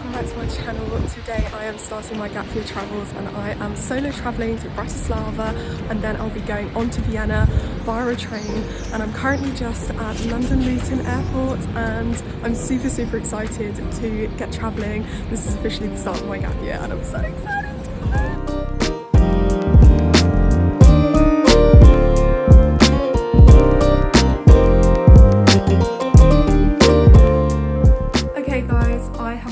welcome back to my channel. Today I am starting my gap year travels and I am solo travelling to Bratislava and then I'll be going on to Vienna via a train, and I'm currently just at London Luton Airport and I'm super excited to get travelling. This is officially the start of my gap year and I'm so excited.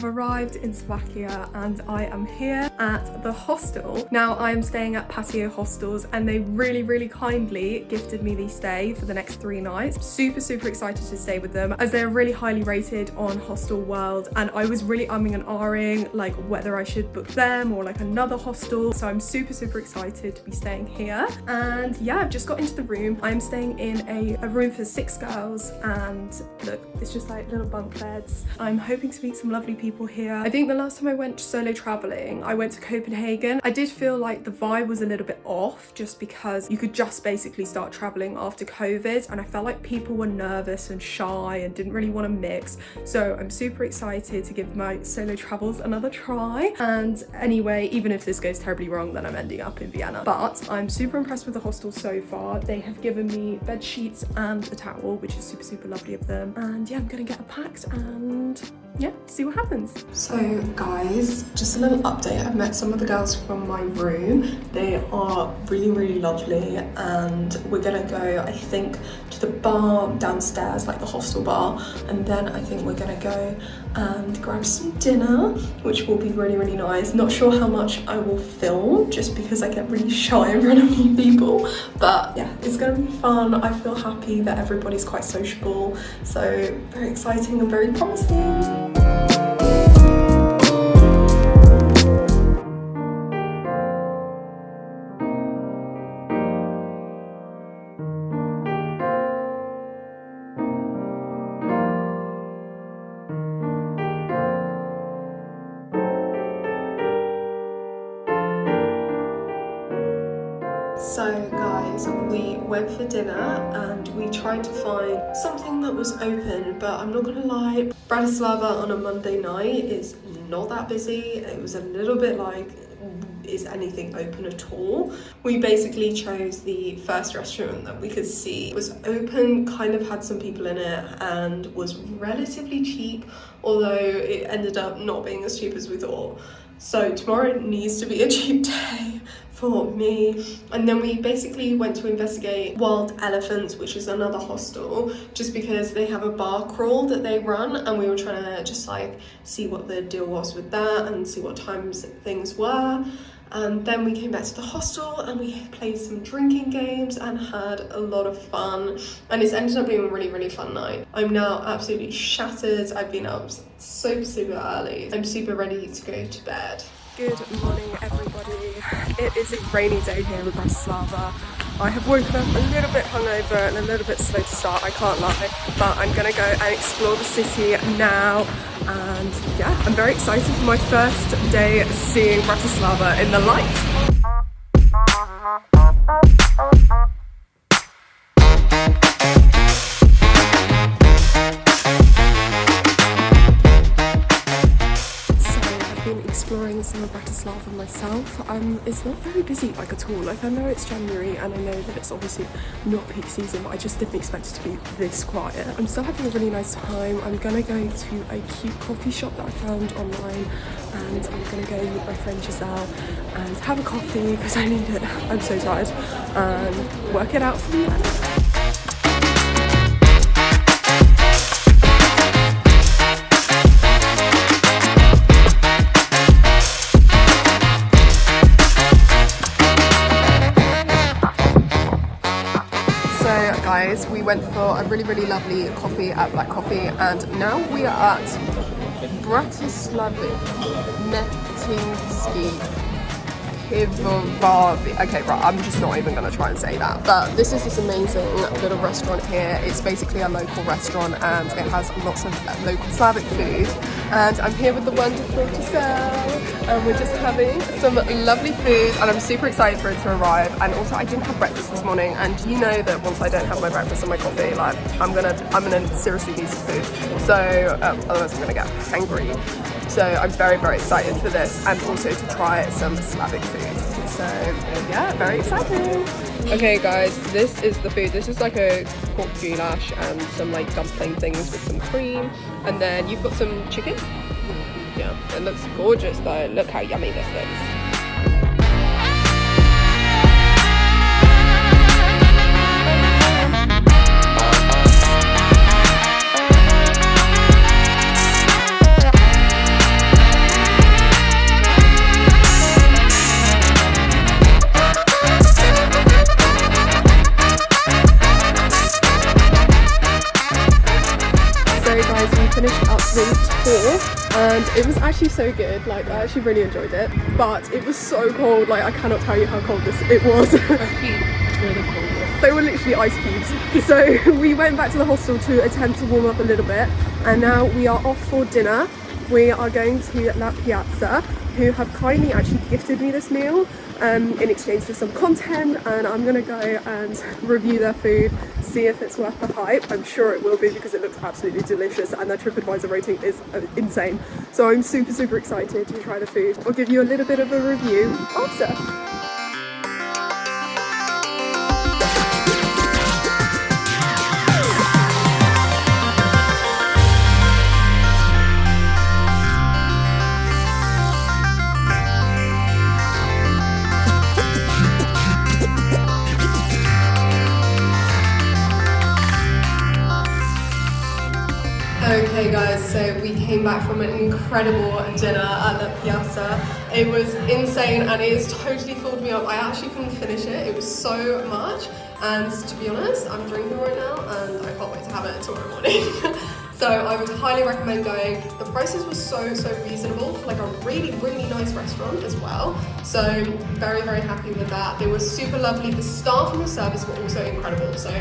Arrived in Slovakia and I am here at the hostel. Now I am staying at Patio Hostels and they really kindly gifted me the stay for the next 3 nights. Super excited to stay with them as they're really highly rated on Hostel World, and I was really umming and ahhing like whether I should book them or like another hostel. So I'm super excited to be staying here. And yeah, I've just got into the room. I'm staying in a room for 6 girls and look, it's just like little bunk beds. I'm hoping to meet some lovely people here. I think the last time I went solo traveling, I went to Copenhagen. I did feel like the vibe was a little bit off just because you could just basically start traveling after COVID, and I felt like people were nervous and shy and didn't really want to mix. So I'm super excited to give my solo travels another try. And anyway, even if this goes terribly wrong, then I'm ending up in Vienna. But I'm super impressed with the hostel so far. They have given me bed sheets and a towel, which is super lovely of them. And yeah, I'm gonna get it packed and yeah, see what happens. So guys, just a little update. I've met some of the girls from my room. They are really lovely, and we're gonna go, I think, to the bar downstairs, like the hostel bar, and then I think we're gonna go and grab some dinner, which will be really nice. Not sure how much I will film just because I get really shy in front of new people, but yeah, it's gonna be fun. I feel happy that everybody's quite sociable, so very exciting and very promising. So guys, we went for dinner and we tried to find something that was open, but I'm not gonna lie, Bratislava on a Monday night is not that busy. It was a little bit like, is anything open at all? We basically chose the first restaurant that we could see. It was open, kind of had some people in it, and was relatively cheap, although it ended up not being as cheap as we thought. So tomorrow needs to be a cheap day for me. And then we basically went to investigate Wild Elephants, which is another hostel, just because they have a bar crawl that they run, and we were trying to just like see what the deal was with that and see what times things were. And then we came back to the hostel and we played some drinking games and had a lot of fun, and it's ended up being a really fun night. I'm now absolutely shattered. I've been up super early. I'm super ready to go to bed. Good morning everybody. It is a rainy day here in Bratislava. I have woken up a little bit hungover and a little bit slow to start, I can't lie, but I'm gonna go and explore the city now. And yeah, I'm very excited for my first day seeing Bratislava in the light. Exploring some of Bratislava myself. It's not very busy like at all. Like, I know it's January and I know that it's obviously not peak season, but I just didn't expect it to be this quiet. I'm still having a really nice time. I'm gonna go to a cute coffee shop that I found online, and I'm gonna go with my friend Giselle and have a coffee because I need it. I'm so tired, and work it out from there. Guys, we went for a really lovely coffee at Black Coffee, and now we are at Bratislava Netinski Pivovavi. Okay, right, I'm just not even gonna try and say that. But this is this amazing little restaurant here. It's basically a local restaurant and it has lots of local Slavic food. And I'm here with the wonderful Giselle, and we're just having some lovely food, and I'm super excited for it to arrive. And also, I didn't have breakfast this morning, and you know that once I don't have my breakfast and my coffee, like I'm gonna seriously need some food. So otherwise I'm gonna get hangry. So I'm very, very excited for this, and also to try some Slavic food. So yeah, very excited. Okay guys, this is the food. This is like a pork goulash and some like dumpling things with some cream, and then you've got some chicken. Yeah, it looks gorgeous though. Look how yummy this looks. Finished up the tour and it was actually so good. Like, I actually really enjoyed it, but it was so cold. Like, I cannot tell you how cold it was. Really cold. They were literally ice cubes. So we went back to the hostel to attempt to warm up a little bit, and now we are off for dinner. We are going to La Piazza, who have kindly actually gifted me this meal in exchange for some content, and I'm gonna go and review their food, see if it's worth the hype. I'm sure it will be because it looks absolutely delicious and their TripAdvisor rating is insane. So I'm super, super excited to try the food. I'll give you a little bit of a review after. Okay guys, so we came back from an incredible dinner at the Piazza. It was insane and it has totally filled me up. I actually couldn't finish it. It was so much, and to be honest, I'm drinking right now and I can't wait to have it tomorrow morning. So I would highly recommend going. The prices were so reasonable for like a really nice restaurant as well. So very, very happy with that. They were super lovely. The staff and the service were also incredible, so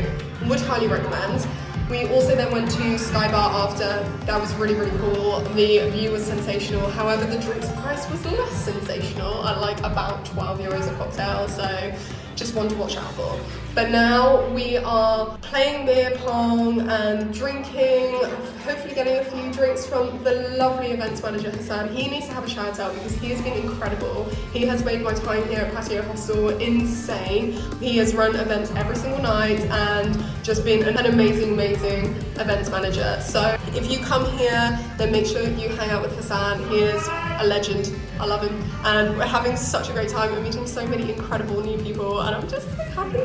would highly recommend. We also then went to Sky Bar after. That was really cool. The view was sensational. However, the drinks price was less sensational at like about 12 euros a cocktail. So just one to watch out for. But now we are playing beer pong and drinking, hopefully getting a few drinks from the lovely events manager Hassan. He needs to have a shout out because he has been incredible. He has made my time here at Patio Hostel insane. He has run events every single night and just been an amazing events manager. So if you come here, then make sure you hang out with Hassan. He is a legend. I love him, and we're having such a great time. We're meeting so many incredible new people, and I'm just so happy.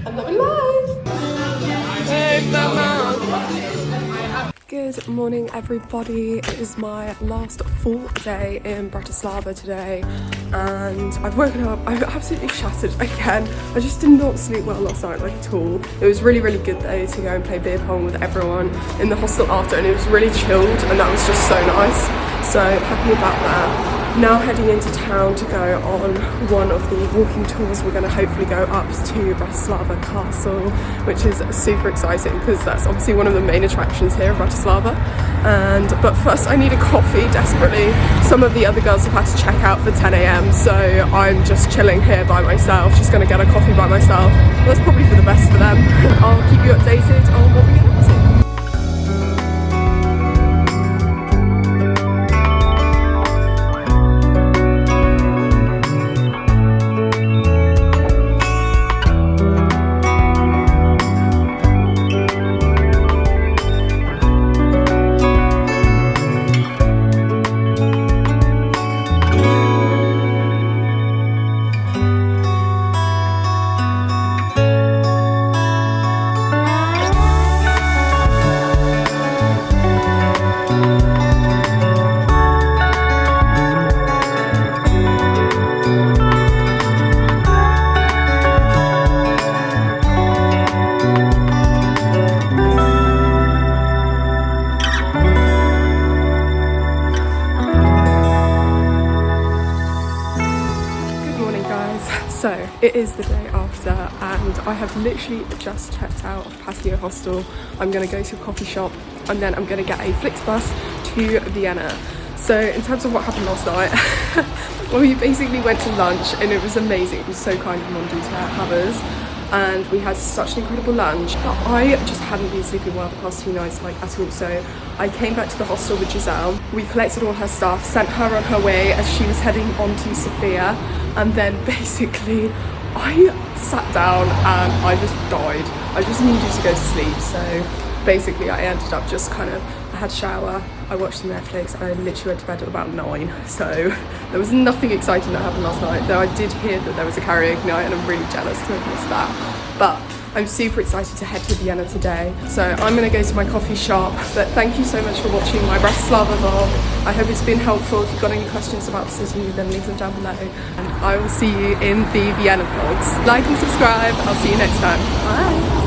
I'm loving life. Hey, good morning, everybody. It is my last full day in Bratislava today, and I've woken up. I'm absolutely shattered again. I just did not sleep well last night, like at all. It was really good though to go and play beer pong with everyone in the hostel after, and it was really chilled, and that was just so nice. So happy about that. Now heading into town to go on one of the walking tours. We're going to hopefully go up to Bratislava Castle, which is super exciting because that's obviously one of the main attractions here in Bratislava. But first I need a coffee desperately. Some of the other girls have had to check out for 10 AM, so I'm just chilling here by myself, just going to get a coffee by myself. That's probably for the best for them. I'll keep you updated on what we get up to. So it is the day after and I have literally just checked out of Patio Hostel. I'm going to go to a coffee shop and then I'm going to get a Flixbus to Vienna. So in terms of what happened last night, well, we basically went to lunch and it was amazing. It was so kind of Mondieu to have us. and we had such an incredible lunch. But I just hadn't been sleeping well the past 2 nights, like at all. So I came back to the hostel with Giselle. We collected all her stuff, sent her on her way as she was heading on to Sofia, and then basically I sat down and I just died. I just needed to go to sleep. So basically I ended up just kind of, I had a shower, I watched some Netflix, and I literally went to bed at about 9. So there was nothing exciting that happened last night, though I did hear that there was a karaoke night and I'm really jealous to have missed that. But I'm super excited to head to Vienna today. So I'm gonna go to my coffee shop. But thank you so much for watching my Bratislava vlog. I hope it's been helpful. If you've got any questions about the city, then leave them down below. And I will see you in the Vienna vlogs. Like and subscribe. I'll see you next time. Bye.